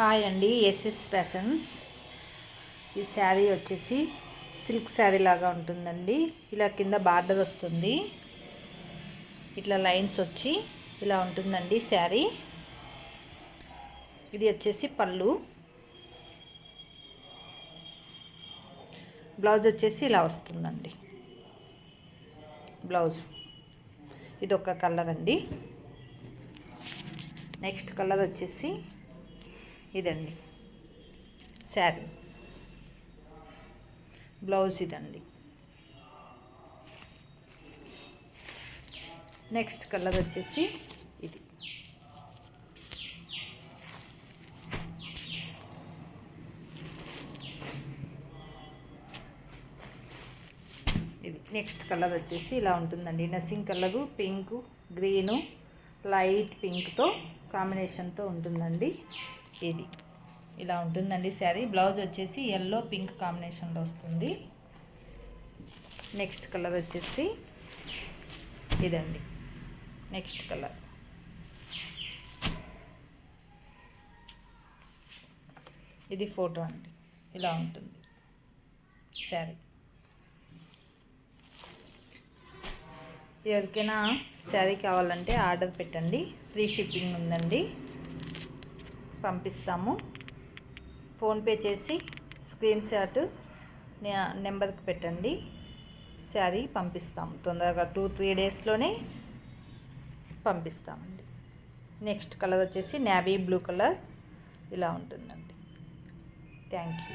Hi అండి, SS fashions. ఈ శారీ వచ్చేసి సిల్క్ శారీ లాగా ఉంటుందండి. ఇలా కింద బార్డర్ వస్తుంది, ఇట్లా లైన్స్ వచ్చి ఇలా ఉంటుందండి శారీ. ఇది వచ్చేసి పళ్ళు. బ్లౌజ్ వచ్చేసి ఇలా వస్తుందండి. బ్లౌజ్ ఇది ఒక కలర్ అండి. నెక్స్ట్ కలర్ వచ్చేసి ఇదండి శారీ. బ్లౌజ్ ఇదండి. నెక్స్ట్ కలర్ వచ్చేసి ఇది. ఇది నెక్స్ట్ కలర్ వచ్చేసి ఇలా ఉంటుందండి. నసింగ్ కలరు, పింక్, గ్రీను, లైట్ పింక్తో కాంబినేషన్తో ఉంటుందండి. ఇది ఇలా ఉంటుందండి శారీ. బ్లౌజ్ వచ్చేసి ఎల్లో పింక్ కాంబినేషన్లో వస్తుంది. నెక్స్ట్ కలర్ వచ్చేసి ఇదండి. నెక్స్ట్ కలర్ ఇది ఫోటో అండి. ఇలా ఉంటుంది శారీ. ఎవరికైనా శారీ కావాలంటే ఆర్డర్ పెట్టండి. ఫ్రీ షిప్పింగ్ ఉందండి, పంపిస్తాము. ఫోన్పే చేసి స్క్రీన్ షాట్ నెంబర్కి పెట్టండి, శారీ పంపిస్తాము. తొందరగా 2-3 డేస్లోనే పంపిస్తామండి. నెక్స్ట్ కలర్ వచ్చేసి నేవీ బ్లూ కలర్ ఇలా ఉంటుందండి. Thank you.